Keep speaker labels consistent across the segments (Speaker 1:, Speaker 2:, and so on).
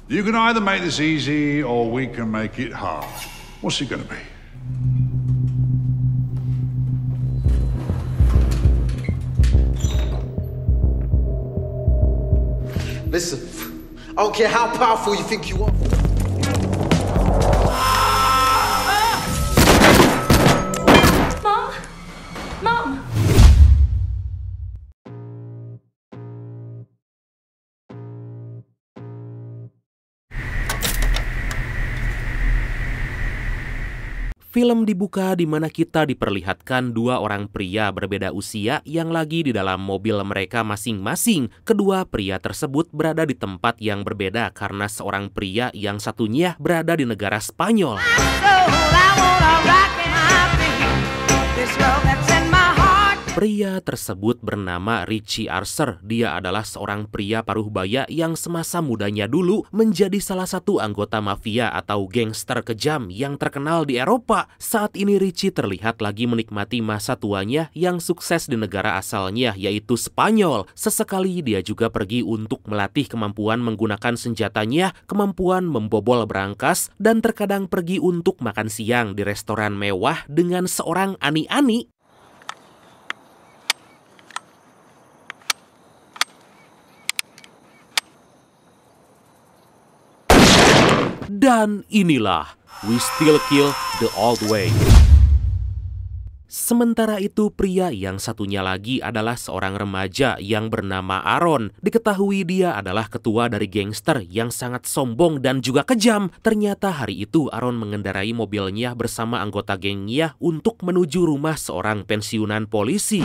Speaker 1: You can either make this easy or we can make it hard. What's it gonna be?
Speaker 2: Listen, I don't care how powerful you think you are.
Speaker 3: Mom? Mom?
Speaker 4: Film dibuka di mana kita diperlihatkan dua orang pria berbeda usia yang lagi di dalam mobil mereka masing-masing. Kedua pria tersebut berada di tempat yang berbeda karena seorang pria yang satunya berada di negara Spanyol. Pria tersebut bernama Richie Archer. Dia adalah seorang pria paruh baya yang semasa mudanya dulu menjadi salah satu anggota mafia atau gangster kejam yang terkenal di Eropa. Saat ini Richie terlihat lagi menikmati masa tuanya yang sukses di negara asalnya, yaitu Spanyol. Sesekali dia juga pergi untuk melatih kemampuan menggunakan senjatanya, kemampuan membobol berangkas, dan terkadang pergi untuk makan siang di restoran mewah dengan seorang ani-ani. Dan inilah We Still Kill the Old Way. Sementara itu pria yang satunya lagi adalah seorang remaja yang bernama Aaron. Diketahui dia adalah ketua dari gangster yang sangat sombong dan juga kejam. Ternyata hari itu Aaron mengendarai mobilnya bersama anggota gengnya untuk menuju rumah seorang pensiunan polisi.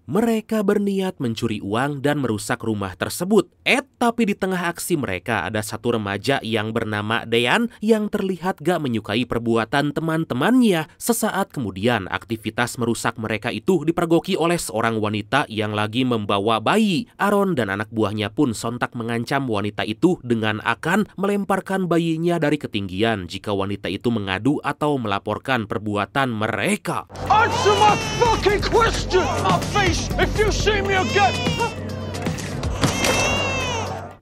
Speaker 4: Mereka berniat mencuri uang dan merusak rumah tersebut. Tapi di tengah aksi mereka ada satu remaja yang bernama Dean yang terlihat gak menyukai perbuatan teman-temannya. Sesaat kemudian aktivitas merusak mereka itu dipergoki oleh seorang wanita yang lagi membawa bayi. Aaron dan anak buahnya pun sontak mengancam wanita itu dengan akan melemparkan bayinya dari ketinggian jika wanita itu mengadu atau melaporkan perbuatan mereka.
Speaker 5: Answer my fucking question, my face, if you see me again.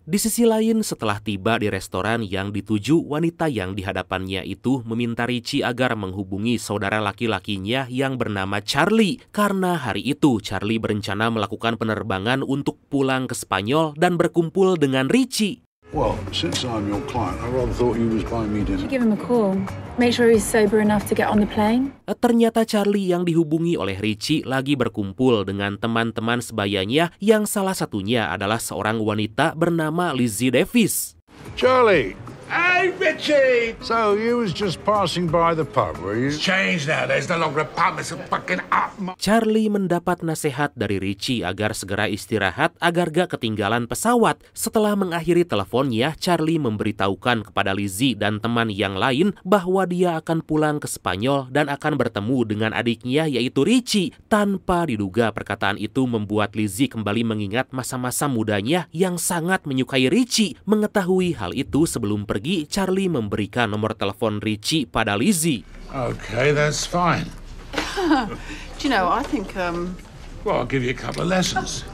Speaker 4: Di sisi lain, setelah tiba di restoran yang dituju, wanita yang di hadapannya itu meminta Richie agar menghubungi saudara laki-lakinya yang bernama Charlie. Karena hari itu Charlie berencana melakukan penerbangan untuk pulang ke Spanyol dan berkumpul dengan Richie.
Speaker 1: Well, since I'm your client, I rather thought you was buying me dinner.
Speaker 3: Give him a call. Make sure he's sober enough to get on the plane.
Speaker 4: Ternyata Charlie yang dihubungi oleh Richie lagi berkumpul dengan teman-teman sebayanya yang salah satunya adalah seorang wanita bernama Lizzie Davis.
Speaker 1: Charlie! Hey, Richie! So, you was just passing by the pub, were you?
Speaker 6: It's changed now. There's no longer a pub. It's a fucking up.
Speaker 4: Charlie mendapat nasihat dari Richie agar segera istirahat agar gak ketinggalan pesawat. Setelah mengakhiri teleponnya, Charlie memberitahukan kepada Lizzie dan teman yang lain bahwa dia akan pulang ke Spanyol dan akan bertemu dengan adiknya yaitu Richie. Tanpa diduga perkataan itu membuat Lizzie kembali mengingat masa-masa mudanya yang sangat menyukai Richie. Mengetahui hal itu sebelum pergi, Charlie memberikan nomor telepon Richie pada Lizzie.
Speaker 1: Okay, that's fine.
Speaker 7: Do you know, I think,
Speaker 1: Well, I'll give you a couple of lessons.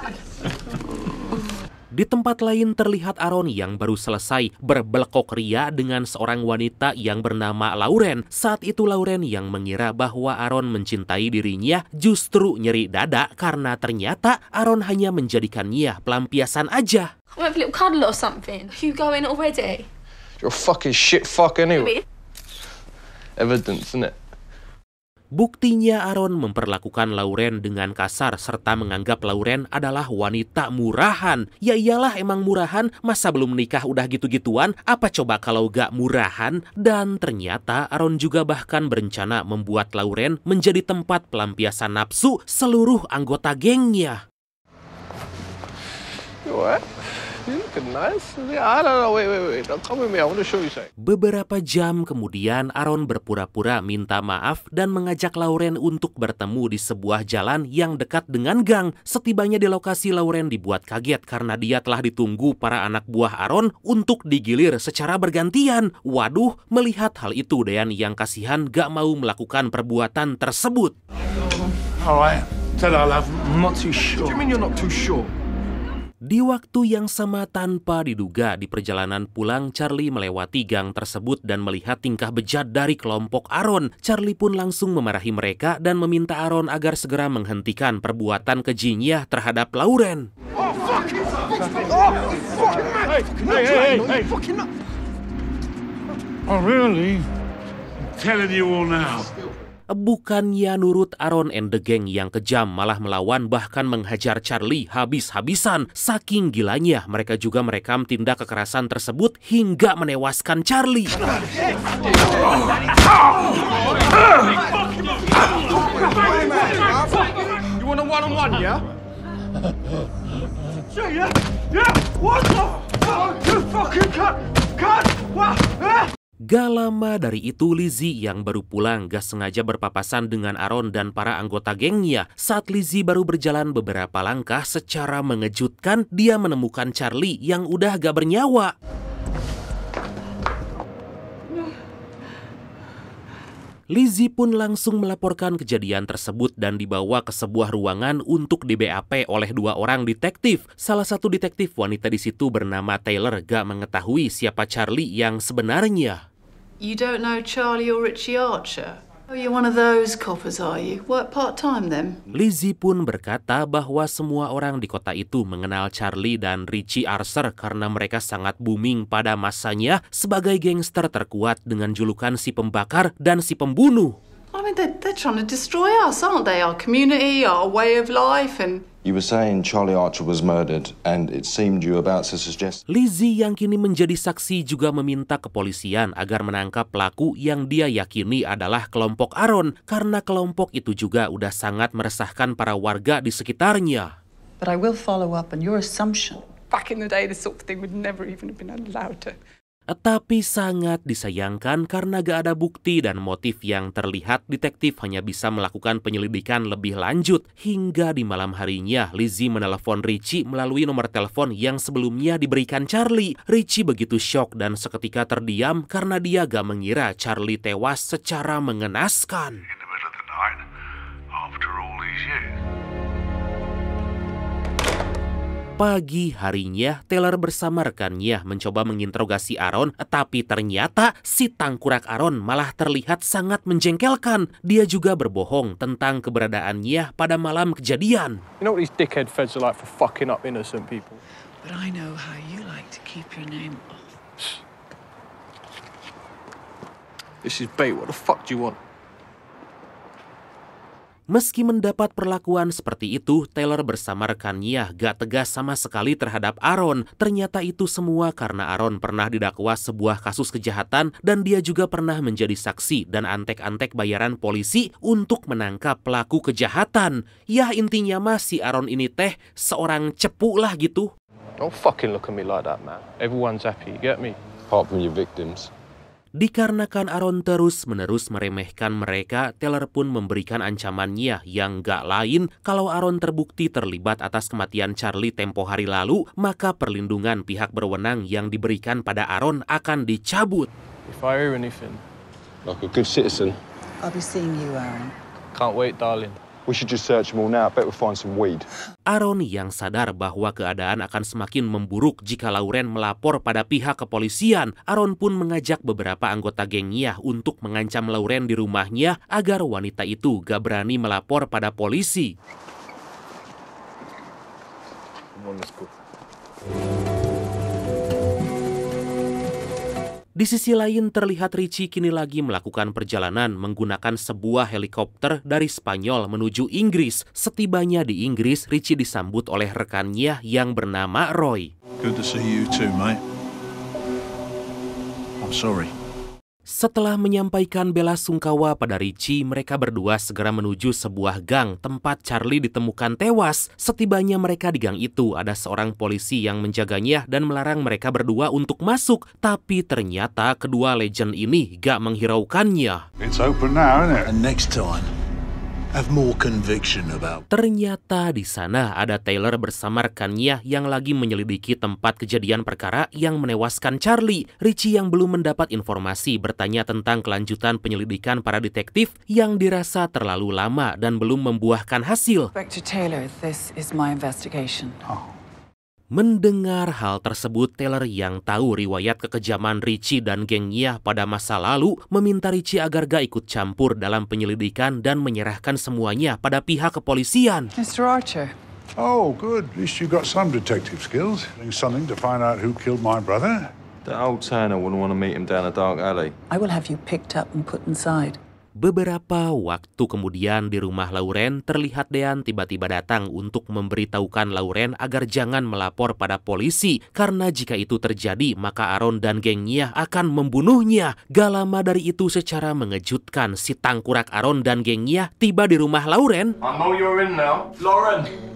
Speaker 4: Di tempat lain terlihat Aaron yang baru selesai berbelkok ria dengan seorang wanita yang bernama Lauren. Saat itu Lauren yang mengira bahwa Aaron mencintai dirinya justru nyeri dada karena ternyata Aaron hanya menjadikannya pelampiasan aja.
Speaker 3: We'll have a little cuddle or something. You going already?
Speaker 5: You're a fucking shit fuck anyway. Evidence, isn't it?
Speaker 4: Buktinya Aaron memperlakukan Lauren dengan kasar serta menganggap Lauren adalah wanita murahan. Ya iyalah emang murahan, masa belum nikah udah gitu-gituan? Apa coba kalau gak murahan? Dan ternyata Aaron juga bahkan berencana membuat Lauren menjadi tempat pelampiasan nafsu seluruh anggota gengnya.
Speaker 5: What? You looking nice. I don't know. Wait. Don't come with me. I want to show you something.
Speaker 4: Beberapa jam kemudian, Aaron berpura-pura minta maaf dan mengajak Lauren untuk bertemu di sebuah jalan yang dekat dengan gang. Setibanya di lokasi, Lauren dibuat kaget karena dia telah ditunggu para anak buah Aaron untuk digilir secara bergantian. Waduh, melihat hal itu, Dean yang kasihan gak mau melakukan perbuatan tersebut.
Speaker 1: All right,
Speaker 6: Tell her, love.
Speaker 5: I'm not too sure. What do you mean you're not too sure?
Speaker 4: Di waktu yang sama tanpa diduga di perjalanan pulang, Charlie melewati gang tersebut dan melihat tingkah bejat dari kelompok Aaron. Charlie pun langsung memarahi mereka dan meminta Aaron agar segera menghentikan perbuatan kejinya terhadap Lauren.
Speaker 5: Oh, fuck! Oh, fucking hey! Fucking
Speaker 1: Oh, really? I'm telling you all now.
Speaker 4: Bukannya nurut, Aaron and the gang yang kejam malah melawan bahkan menghajar Charlie habis-habisan. Saking gilanya, mereka juga merekam tindak kekerasan tersebut hingga menewaskan Charlie.
Speaker 5: You want a one-on-one, yeah? Yeah! What the fuck? You fucking cut! What?
Speaker 4: Gak lama dari itu, Lizzie yang baru pulang gak sengaja berpapasan dengan Aaron dan para anggota gengnya. Saat Lizzie baru berjalan beberapa langkah, secara mengejutkan dia menemukan Charlie yang udah gak bernyawa. Lizzie pun langsung melaporkan kejadian tersebut dan dibawa ke sebuah ruangan untuk di BAP oleh 2 orang detektif. Salah satu detektif wanita di situ bernama Taylor gak mengetahui siapa Charlie yang sebenarnya.
Speaker 7: You don't know Charlie or Richie Archer? Oh, you're one of those coppers, are you? Work part-time then?
Speaker 4: Lizzie pun berkata bahwa semua orang di kota itu mengenal Charlie dan Richie Archer karena mereka sangat booming pada masanya sebagai gangster terkuat dengan julukan si pembakar dan si pembunuh.
Speaker 7: I mean, they're trying to destroy us, aren't they? Our community, our way of life, and...
Speaker 8: You were saying Charlie Archer was murdered, and it seemed you about to suggest...
Speaker 4: Lizzie yang kini menjadi saksi juga meminta kepolisian agar menangkap pelaku yang dia yakini adalah kelompok Aaron, karena kelompok itu juga udah sangat meresahkan para warga di sekitarnya.
Speaker 9: But I will follow up on your assumption.
Speaker 7: Back in the day, this sort of thing would never even have been allowed to...
Speaker 4: Tapi sangat disayangkan karena gak ada bukti dan motif yang terlihat, detektif hanya bisa melakukan penyelidikan lebih lanjut. Hingga di malam harinya, Lizzie menelepon Richie melalui nomor telepon yang sebelumnya diberikan Charlie. Richie begitu syok dan seketika terdiam karena dia gak mengira Charlie tewas secara mengenaskan.
Speaker 1: In the middle of the night, after all these years.
Speaker 4: Pagi harinya, Taylor bersama rekannya mencoba menginterogasi Aaron, tapi ternyata si tangkurak Aaron malah terlihat sangat menjengkelkan. Dia juga berbohong tentang keberadaannya pada malam kejadian.
Speaker 5: You know what these dickhead feds are like for fucking up innocent people?
Speaker 7: But I know how you like to keep your name off.
Speaker 5: This is bait. What the fuck do you want?
Speaker 4: Meski mendapat perlakuan seperti itu, Taylor bersama rekannya gak tegas sama sekali terhadap Aaron. Ternyata itu semua karena Aaron pernah didakwa sebuah kasus kejahatan dan dia juga pernah menjadi saksi dan antek-antek bayaran polisi untuk menangkap pelaku kejahatan. Ya intinya mah si Aaron ini teh seorang cepu lah gitu.
Speaker 5: Don't fucking look at me like that, man. Everyone's happy, you get me?
Speaker 8: Apart from your victims.
Speaker 4: Dikarenakan Aaron terus-menerus meremehkan mereka, Taylor pun memberikan ancamannya yang gak lain kalau Aaron terbukti terlibat atas kematian Charlie tempo hari lalu, maka perlindungan pihak berwenang yang diberikan pada Aaron akan dicabut.
Speaker 5: If I hear anything,
Speaker 8: Like a good citizen.
Speaker 9: I'll be seeing you, Aaron.
Speaker 5: can't wait, darling.
Speaker 8: We should just search them all now. I bet we'll find some weed.
Speaker 4: Aaron yang sadar bahwa keadaan akan semakin memburuk jika Lauren melapor pada pihak kepolisian. Aaron pun mengajak beberapa anggota gengnya untuk mengancam Lauren di rumahnya agar wanita itu gak berani melapor pada polisi. Di sisi lain, terlihat Richie kini lagi melakukan perjalanan menggunakan sebuah helikopter dari Spanyol menuju Inggris. Setibanya di Inggris, Richie disambut oleh rekannya yang bernama Roy.
Speaker 1: Good to see you too, mate. I'm sorry.
Speaker 4: Setelah menyampaikan bela sungkawa pada Richie, mereka berdua segera menuju sebuah gang tempat Charlie ditemukan tewas. Setibanya mereka di gang itu, ada seorang polisi yang menjaganya dan melarang mereka berdua untuk masuk. Tapi ternyata kedua legend ini gak menghiraukannya.
Speaker 1: It's open now, isn't it? And next time, have more conviction about.
Speaker 4: Ternyata di sana ada Taylor bersama rekannya yang lagi menyelidiki tempat kejadian perkara yang menewaskan Charlie. Richie yang belum mendapat informasi bertanya tentang kelanjutan penyelidikan para detektif yang dirasa terlalu lama dan belum membuahkan hasil.
Speaker 9: Inspector Taylor, this is my investigation.
Speaker 4: Mendengar hal tersebut, Taylor yang tahu riwayat kekejaman Richie dan gengnya pada masa lalu meminta Richie agar gak ikut campur dalam penyelidikan dan menyerahkan semuanya pada pihak kepolisian.
Speaker 9: Mr. Archer.
Speaker 1: Oh, good. At least you got some detective skills. Doing something to find out who killed my brother.
Speaker 8: The old Turner wouldn't want to meet him down a dark alley.
Speaker 9: I will have you picked up and put inside.
Speaker 4: Beberapa waktu kemudian di rumah Lauren, terlihat Dean tiba-tiba datang untuk memberitahukan Lauren agar jangan melapor pada polisi karena jika itu terjadi maka Aaron dan gengnya akan membunuhnya. Gak lama dari itu secara mengejutkan si tangkurak Aaron dan gengnya tiba di rumah Lauren.
Speaker 5: I know you're in now. Lauren!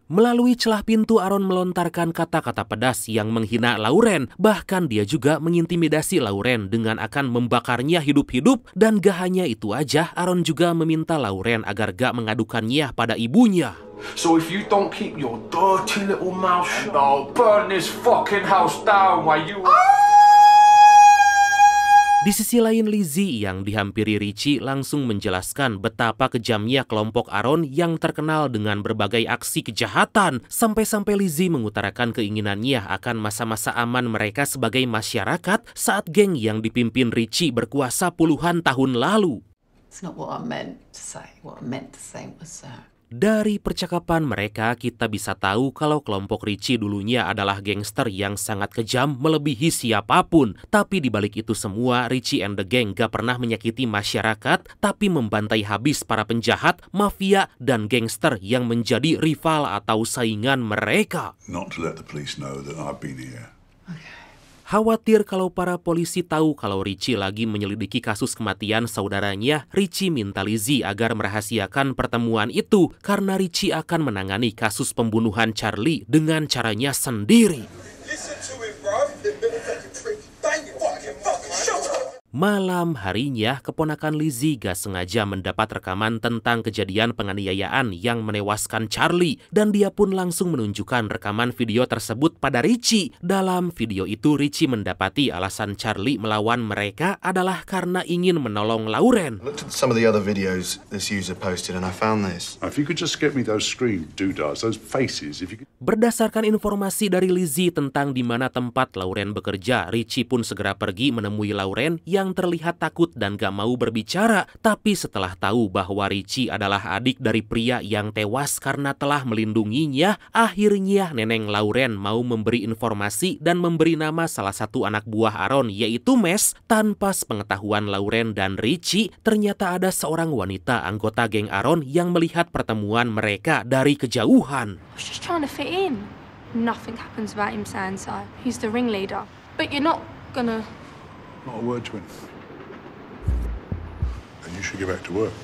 Speaker 4: Melalui celah pintu, Aaron melontarkan kata-kata pedas yang menghina Lauren. Bahkan dia juga mengintimidasi Lauren dengan akan membakarnya hidup-hidup. Dan gak hanya itu aja, Aaron juga meminta Lauren agar gak mengadukannya pada ibunya.
Speaker 5: So if you don't keep your dirty little mouth shut, I'll burn this fucking house down while you...
Speaker 4: Di sisi lain, Lizzie yang dihampiri Richie langsung menjelaskan betapa kejamnya kelompok Aaron yang terkenal dengan berbagai aksi kejahatan. Sampai-sampai Lizzie mengutarakan keinginannya akan masa-masa aman mereka sebagai masyarakat saat geng yang dipimpin Richie berkuasa puluhan tahun lalu.
Speaker 7: It's not what I meant to say. What I meant to say was
Speaker 4: Dari percakapan mereka, kita bisa tahu kalau kelompok Richie dulunya adalah gangster yang sangat kejam melebihi siapapun. Tapi di balik itu semua, Richie and the Gang gak pernah menyakiti masyarakat, tapi membantai habis para penjahat, mafia, dan gangster yang menjadi rival atau saingan mereka.
Speaker 1: Not to let the police know that I've been here.
Speaker 4: Khawatir kalau para polisi tahu kalau Richie lagi menyelidiki kasus kematian saudaranya, Richie minta Lizzie agar merahasiakan pertemuan itu karena Richie akan menangani kasus pembunuhan Charlie dengan caranya sendiri. Malam harinya, keponakan Lizzie gak sengaja mendapat rekaman tentang kejadian penganiayaan yang menewaskan Charlie, dan dia pun langsung menunjukkan rekaman video tersebut pada Richie. Dalam video itu, Richie mendapati alasan Charlie melawan mereka adalah karena ingin menolong Lauren.
Speaker 10: I looked at some of the other videos this user posted and I found this.
Speaker 1: If you could just get me those scream doodads, those faces, if you could...
Speaker 4: Berdasarkan informasi dari Lizzie tentang di mana tempat Lauren bekerja, Richie pun segera pergi menemui Lauren yang terlihat takut dan gak mau berbicara. Tapi setelah tahu bahwa Richie adalah adik dari pria yang tewas karena telah melindunginya, akhirnya neneng Lauren mau memberi informasi dan memberi nama salah satu anak buah Aaron, yaitu Mes. Tanpa sepengetahuan Lauren dan Richie, ternyata ada seorang wanita anggota geng Aaron yang melihat pertemuan mereka dari kejauhan.
Speaker 11: I was just trying to fit in. Nothing happens without him saying so. He's the ringleader. But you're not gonna...
Speaker 1: Not a word to him. And you should get back to work.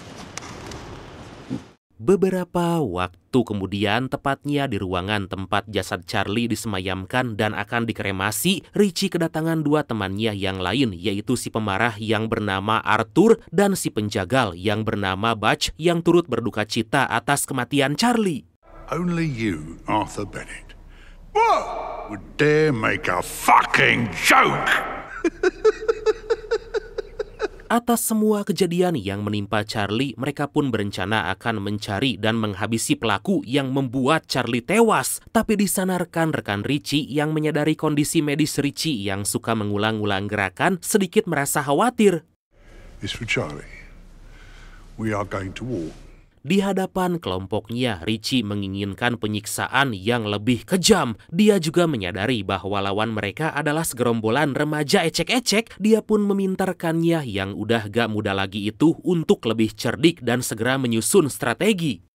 Speaker 4: Beberapa waktu kemudian, tepatnya di ruangan tempat jasad Charlie disemayamkan dan akan dikremasi, Richie kedatangan dua temannya yang lain, yaitu si pemarah yang bernama Arthur dan si penjagal yang bernama Butch yang turut berduka cita atas kematian Charlie.
Speaker 1: Only you, Arthur Bennett, would dare make a fucking joke!
Speaker 4: Atas semua kejadian yang menimpa Charlie, mereka pun berencana akan mencari dan menghabisi pelaku yang membuat Charlie tewas. Tapi di sana rekan-rekan Richie yang menyadari kondisi medis Richie yang suka mengulang-ulang gerakan sedikit merasa khawatir.
Speaker 1: It's for Charlie. We are going to war.
Speaker 4: Di hadapan kelompoknya, Richie menginginkan penyiksaan yang lebih kejam. Dia juga menyadari bahwa lawan mereka adalah segerombolan remaja ecek-ecek. Dia pun meminta rekannya yang udah gak muda lagi itu untuk lebih cerdik dan segera menyusun strategi.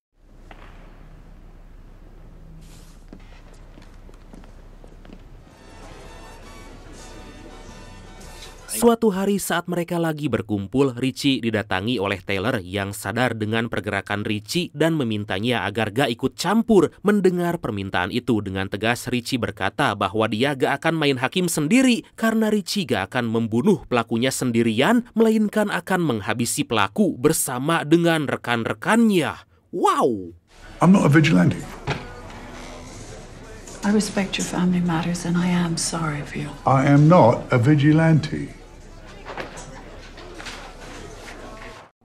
Speaker 4: Suatu hari saat mereka lagi berkumpul, Richie didatangi oleh Taylor yang sadar dengan pergerakan Richie dan memintanya agar gak ikut campur. Mendengar permintaan itu dengan tegas, Richie berkata bahwa dia gak akan main hakim sendiri karena Richie gak akan membunuh pelakunya sendirian, melainkan akan menghabisi pelaku bersama dengan rekan-rekannya. Wow!
Speaker 1: I'm not a vigilante.
Speaker 9: I respect your family matters and I am sorry for you.
Speaker 1: I am not a vigilante.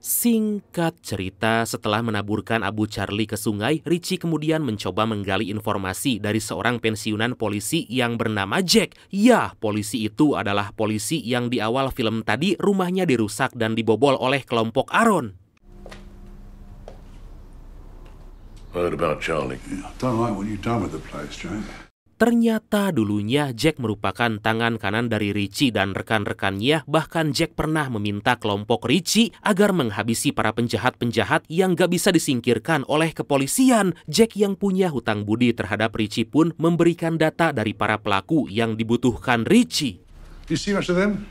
Speaker 4: Singkat cerita, setelah menaburkan Abu Charlie ke sungai, Richie kemudian mencoba menggali informasi dari seorang pensiunan polisi yang bernama Jack. Ya, polisi itu adalah polisi yang di awal film tadi rumahnya dirusak dan dibobol oleh kelompok Aaron.
Speaker 1: Heard about Charlie. I don't like what you've done with the place, Jack.
Speaker 4: Ternyata dulunya Jack merupakan tangan kanan dari Richie dan rekan-rekannya. Bahkan Jack pernah meminta kelompok Richie agar menghabisi para penjahat-penjahat yang gak bisa disingkirkan oleh kepolisian. Jack yang punya hutang budi terhadap Richie pun memberikan data dari para pelaku yang dibutuhkan Richie.
Speaker 1: You see much of them?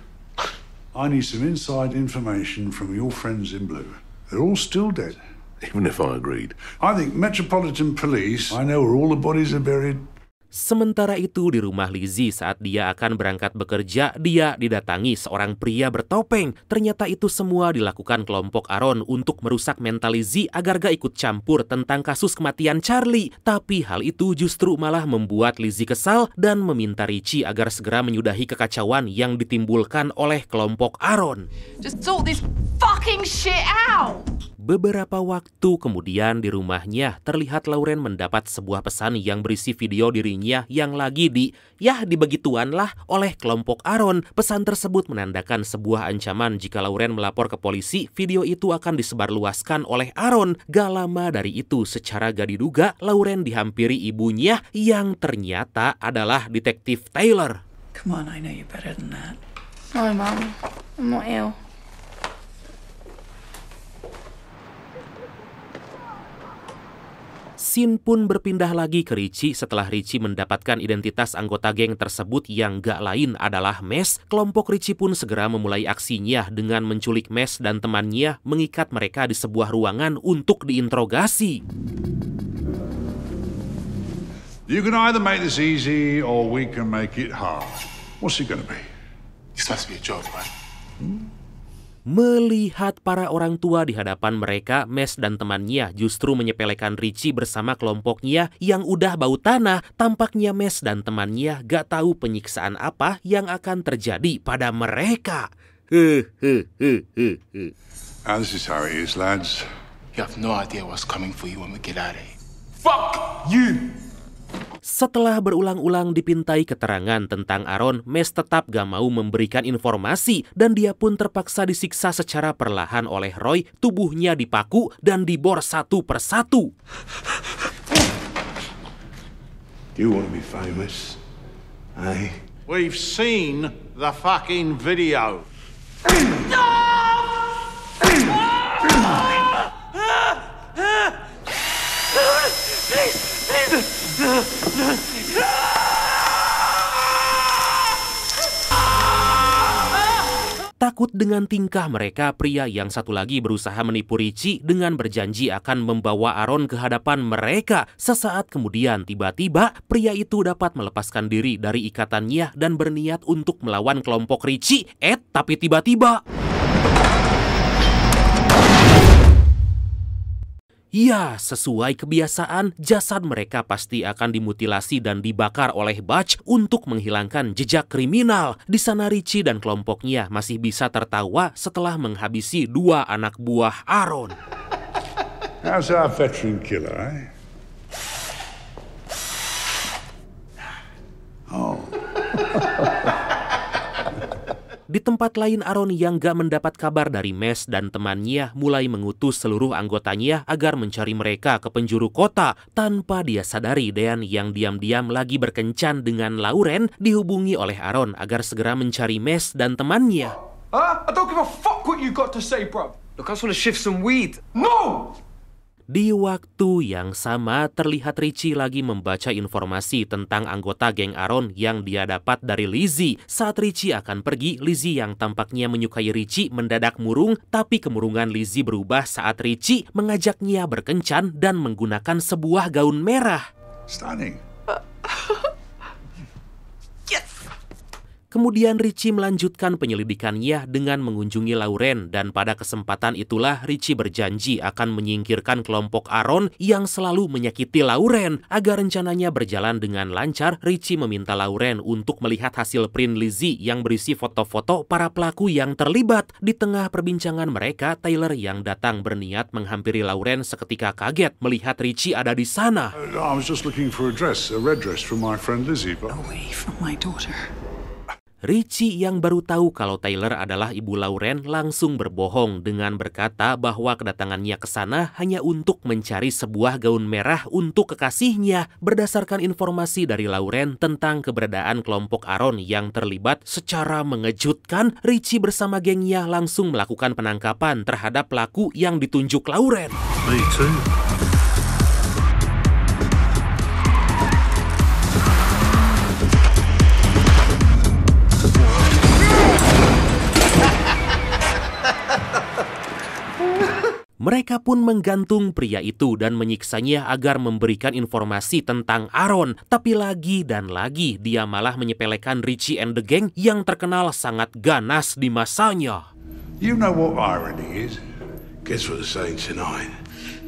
Speaker 1: I need some inside information from your friends in blue. They're all still dead. Even if I agreed. I think Metropolitan Police, I know where all the bodies are buried.
Speaker 4: Sementara itu di rumah Lizzie saat dia akan berangkat bekerja, dia didatangi seorang pria bertopeng. Ternyata itu semua dilakukan kelompok Aaron untuk merusak mental Lizzie agar gak ikut campur tentang kasus kematian Charlie. Tapi hal itu justru malah membuat Lizzie kesal dan meminta Richie agar segera menyudahi kekacauan yang ditimbulkan oleh kelompok Aaron.
Speaker 7: Just sort this fucking shit out!
Speaker 4: Beberapa waktu kemudian di rumahnya terlihat Lauren mendapat sebuah pesan yang berisi video dirinya yang lagi dibegituan lah oleh kelompok Aaron. Pesan tersebut menandakan sebuah ancaman jika Lauren melapor ke polisi, video itu akan disebarluaskan oleh Aaron. Gak lama dari itu, secara gak diduga, Lauren dihampiri ibunya yang ternyata adalah detektif Taylor.
Speaker 9: Come on, I know you better than that.
Speaker 11: No, Mum. I'm not ill.
Speaker 4: Scene pun berpindah lagi ke Richie setelah Richie mendapatkan identitas anggota geng tersebut yang gak lain adalah Mes. Kelompok Richie pun segera memulai aksinya dengan menculik Mes dan temannya, mengikat mereka di sebuah ruangan untuk diinterogasi.
Speaker 1: You can either make this easy or we can make it hard. What's it gonna be?
Speaker 5: This must be a joke, right?
Speaker 4: Melihat para orang tua di hadapan mereka, Mes dan temannya justru menyepelekan Richie bersama kelompoknya yang udah bau tanah. Tampaknya Mes dan temannya gak tahu penyiksaan apa yang akan terjadi pada mereka.
Speaker 1: This is how it is, lads.
Speaker 5: You have no idea what's coming for you when we get out of here. Fuck you!
Speaker 4: Setelah berulang-ulang dipintai keterangan tentang Aaron, Mes tetap gak mau memberikan informasi dan dia pun terpaksa disiksa secara perlahan oleh Roy. Tubuhnya dipaku dan dibor satu persatu.
Speaker 1: You want to be famous, eh?
Speaker 6: We've seen the fucking video.
Speaker 4: Takut dengan tingkah mereka, pria yang satu lagi berusaha menipu Richie dengan berjanji akan membawa Aaron ke hadapan mereka. Sesaat kemudian tiba-tiba pria itu dapat melepaskan diri dari ikatannya dan berniat untuk melawan kelompok Richie. Tapi tiba-tiba ya, sesuai kebiasaan, jasad mereka pasti akan dimutilasi dan dibakar oleh Butch untuk menghilangkan jejak kriminal. Di sana Richie dan kelompoknya masih bisa tertawa setelah menghabisi 2 anak buah Aaron.
Speaker 1: How's our veteran killer, eh? Oh.
Speaker 4: Di tempat lain, Aaron yang gak mendapat kabar dari Mes dan temannya mulai mengutus seluruh anggotanya agar mencari mereka ke penjuru kota. Tanpa dia sadari, Dean yang diam-diam lagi berkencan dengan Lauren dihubungi oleh Aaron agar segera mencari Mes dan temannya.
Speaker 2: I don't give a fuck what you got to say, bro. Look, I just want to shift some weed. No!
Speaker 4: Di waktu yang sama, terlihat Richie lagi membaca informasi tentang anggota geng Aaron yang dia dapat dari Lizzie. Saat Richie akan pergi, Lizzie yang tampaknya menyukai Richie mendadak murung, tapi kemurungan Lizzie berubah saat Richie mengajaknya berkencan dan menggunakan sebuah gaun merah.
Speaker 1: Stunning.
Speaker 4: Kemudian Richie melanjutkan penyelidikannya dengan mengunjungi Lauren, dan pada kesempatan itulah Richie berjanji akan menyingkirkan kelompok Aaron yang selalu menyakiti Lauren. Agar rencananya berjalan dengan lancar, Richie meminta Lauren untuk melihat hasil print Lizzie yang berisi foto-foto para pelaku yang terlibat. Di tengah perbincangan mereka, Tyler yang datang berniat menghampiri Lauren seketika kaget melihat Richie ada di sana.
Speaker 1: I was just looking for a red dress from my friend Lizzie.
Speaker 9: Away from my daughter.
Speaker 4: Richie yang baru tahu kalau Tyler adalah ibu Lauren langsung berbohong dengan berkata bahwa kedatangannya ke sana hanya untuk mencari sebuah gaun merah untuk kekasihnya. Berdasarkan informasi dari Lauren tentang keberadaan kelompok Aaron yang terlibat, secara mengejutkan Richie bersama gengnya langsung melakukan penangkapan terhadap pelaku yang ditunjuk Lauren.
Speaker 1: Me too.
Speaker 4: Mereka pun menggantung pria itu dan menyiksanya agar memberikan informasi tentang Aaron. Tapi lagi dan lagi dia malah menyepelekan Richie and the Gang yang terkenal sangat ganas di masanya.
Speaker 1: You know what irony is? Guess what they're saying tonight?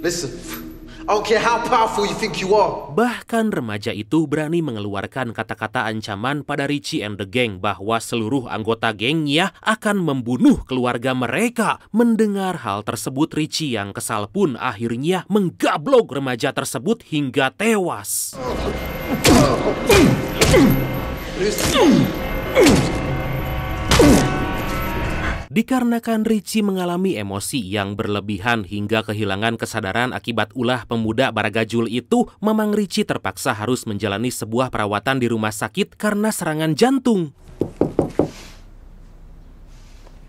Speaker 2: Listen, I don't care how powerful you think you are.
Speaker 4: Bahkan remaja itu berani mengeluarkan kata-kata ancaman pada Richie and the Gang bahwa seluruh anggota gengnya akan membunuh keluarga mereka. Mendengar hal tersebut, Richie yang kesal pun akhirnya menggablok remaja tersebut hingga tewas. Dikarenakan Richie mengalami emosi yang berlebihan hingga kehilangan kesadaran akibat ulah pemuda Baragajul itu, Mamang Richie terpaksa harus menjalani sebuah perawatan di rumah sakit karena serangan jantung.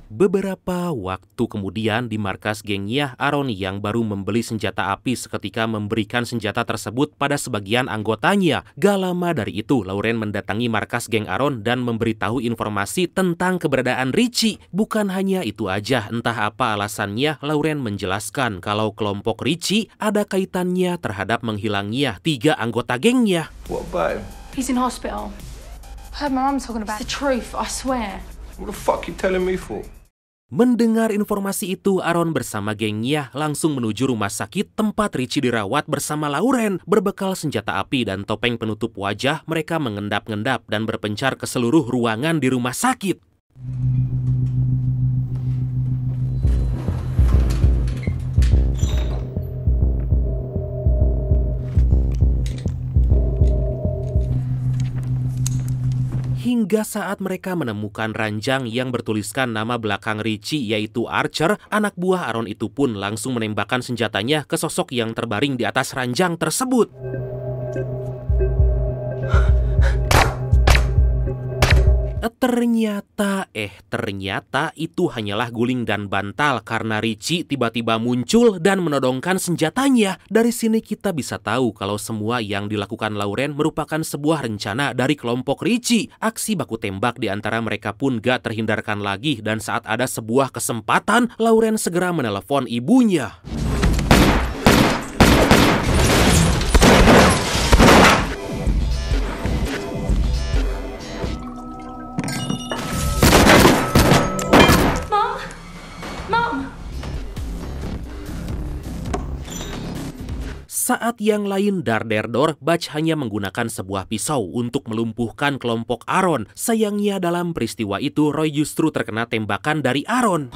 Speaker 4: Beberapa waktu kemudian di markas gengnya, Aaron yang baru membeli senjata api seketika memberikan senjata tersebut pada sebagian anggotanya. Gak lama dari itu, Lauren mendatangi markas geng Aaron dan memberitahu informasi tentang keberadaan Richie. Bukan hanya itu aja, entah apa alasannya, Lauren menjelaskan kalau kelompok Richie ada kaitannya terhadap menghilangnya 3 anggota gengnya.
Speaker 5: What about him?
Speaker 11: He's in hospital. I heard my mum talking about it. It's the truth, I swear.
Speaker 5: What the fuck you telling me for?
Speaker 4: Mendengar informasi itu, Aaron bersama gengnya langsung menuju rumah sakit tempat Richie dirawat bersama Lauren. Berbekal senjata api dan topeng penutup wajah, mereka mengendap-endap dan berpencar ke seluruh ruangan di rumah sakit. Hingga saat mereka menemukan ranjang yang bertuliskan nama belakang Richie yaitu Archer, anak buah Aaron itu pun langsung menembakkan senjatanya ke sosok yang terbaring di atas ranjang tersebut. Ternyata itu hanyalah guling dan bantal karena Richie tiba-tiba muncul dan menodongkan senjatanya. Dari sini kita bisa tahu kalau semua yang dilakukan Lauren merupakan sebuah rencana dari kelompok Richie. Aksi baku tembak di antara mereka pun gak terhindarkan lagi, dan saat ada sebuah kesempatan, Lauren segera menelepon ibunya. Saat yang lain dar-der-dor, Butch hanya menggunakan sebuah pisau untuk melumpuhkan kelompok Aaron. Sayangnya dalam peristiwa itu, Roy justru terkena tembakan dari Aaron.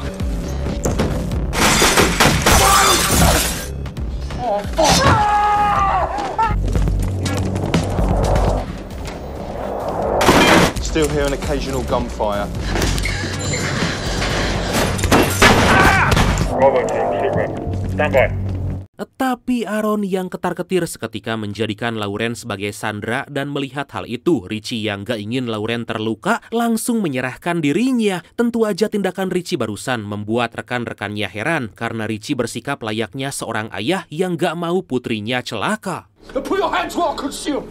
Speaker 8: Still hear an occasional gunfire.
Speaker 12: Bravo team, sit rep. Stand by.
Speaker 4: Tapi Aaron yang ketar-ketir seketika menjadikan Lauren sebagai sandera dan melihat hal itu, Richie yang gak ingin Lauren terluka langsung menyerahkan dirinya. Tentu aja tindakan Richie barusan membuat rekan-rekannya heran karena Richie bersikap layaknya seorang ayah yang gak mau putrinya celaka.
Speaker 5: Put your hands where I could see them.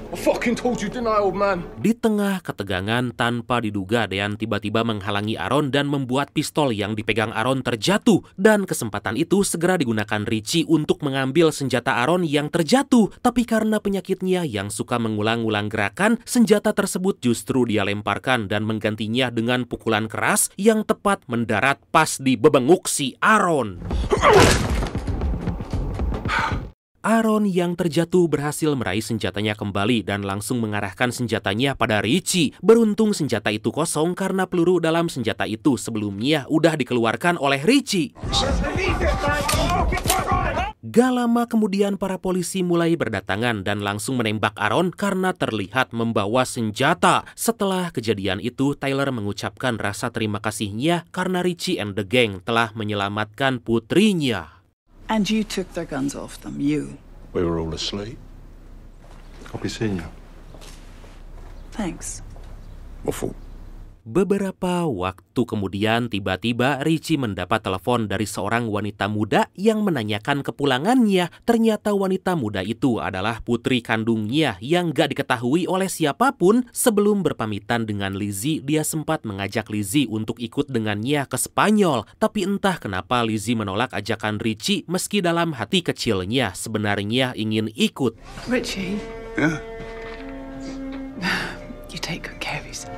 Speaker 5: I fucking told you, didn't I, old man?
Speaker 4: Di tengah ketegangan tanpa diduga, Dean tiba-tiba menghalangi Aaron dan membuat pistol yang dipegang Aaron terjatuh. Dan kesempatan itu segera digunakan Richie untuk mengambil senjata Aaron yang terjatuh. Tapi karena penyakitnya yang suka mengulang-ulang gerakan, senjata tersebut justru dia lemparkan dan menggantinya dengan pukulan keras yang tepat mendarat pas di bebenguk si Aaron. Aaron yang terjatuh berhasil meraih senjatanya kembali dan langsung mengarahkan senjatanya pada Richie. Beruntung senjata itu kosong karena peluru dalam senjata itu sebelumnya udah dikeluarkan oleh Richie. Gak lama kemudian para polisi mulai berdatangan dan langsung menembak Aaron karena terlihat membawa senjata. Setelah kejadian itu, Tyler mengucapkan rasa terima kasihnya karena Richie and the gang telah menyelamatkan putrinya.
Speaker 9: And you took their guns off them, you.
Speaker 1: We were all asleep.
Speaker 8: I'll be seeing you.
Speaker 9: Thanks.
Speaker 1: Waffle.
Speaker 4: Beberapa waktu kemudian tiba-tiba Richie mendapat telepon dari seorang wanita muda yang menanyakan kepulangannya. Ternyata wanita muda itu adalah putri kandungnya yang gak diketahui oleh siapapun. Sebelum berpamitan dengan Lizzie, dia sempat mengajak Lizzie untuk ikut dengannya ke Spanyol. Tapi entah kenapa Lizzie menolak ajakan Richie meski dalam hati kecilnya sebenarnya ingin ikut.
Speaker 9: Richie?
Speaker 1: Yeah?
Speaker 9: You take good care of yourself.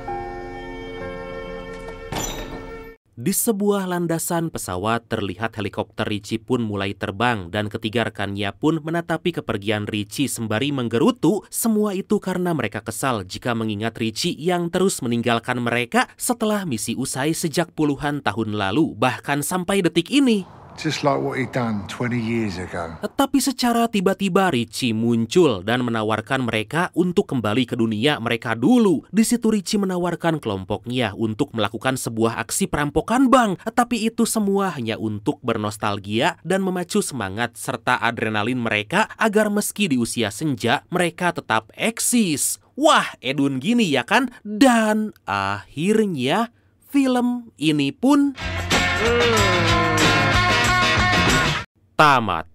Speaker 4: Di sebuah landasan pesawat terlihat helikopter Richie pun mulai terbang dan ketiga rekannya pun menatapi kepergian Richie sembari menggerutu. Semua itu karena mereka kesal jika mengingat Richie yang terus meninggalkan mereka setelah misi usai sejak puluhan tahun lalu, bahkan sampai detik ini.
Speaker 1: Just like what he done 20 years ago.
Speaker 4: Tapi secara tiba-tiba Richie muncul dan menawarkan mereka untuk kembali ke dunia mereka dulu. Di situ Richie menawarkan kelompoknya untuk melakukan sebuah aksi perampokan bank. Tapi itu semua hanya untuk bernostalgia dan memacu semangat serta adrenalin mereka agar meski di usia senja mereka tetap eksis. Wah, edun gini ya kan? Dan akhirnya film ini pun tamat.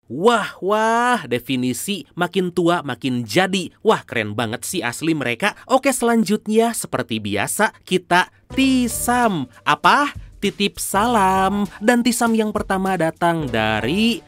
Speaker 4: Wah, definisi makin tua makin jadi. Wah, keren banget sih asli mereka. Oke, selanjutnya seperti biasa kita tisam. Apa? Titip salam. Dan tisam yang pertama datang dari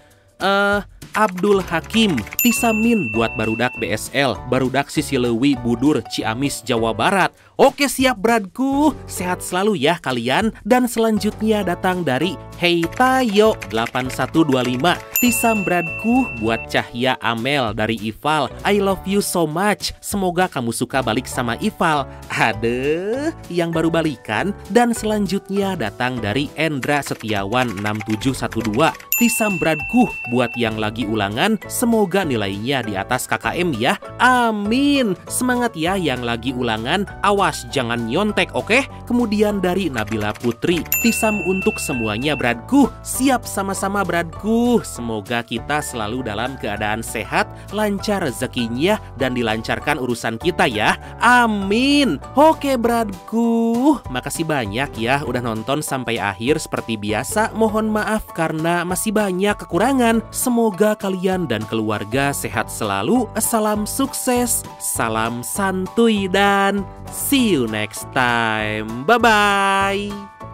Speaker 4: Abdul Hakim. Tisamin buat barudak BSL, barudak Sisilewi Budur, Ciamis, Jawa Barat. Oke, siap bradku, sehat selalu ya kalian. Dan selanjutnya datang dari Hey Tayo 8125. Tisam bradku buat Cahya Amel dari Ival. I love you so much. Semoga kamu suka balik sama Ival. Adeh, yang baru balikan. Dan selanjutnya datang dari Endra Setiawan 6712. Tisam bradku buat yang lagi ulangan. Semoga nilainya di atas KKM ya. Amin. Semangat ya yang lagi ulangan. Awas jangan nyontek, oke? Kemudian dari Nabila Putri. Tisam untuk semuanya bradku. Siap sama-sama bradku. Semoga kita selalu dalam keadaan sehat, lancar rezekinya, dan dilancarkan urusan kita ya. Amin. Oke bradku, makasih banyak ya udah nonton sampai akhir. Seperti biasa, mohon maaf karena masih banyak kekurangan. Semoga kalian dan keluarga sehat selalu. Salam sukses, salam santuy, dan see you next time. Bye-bye.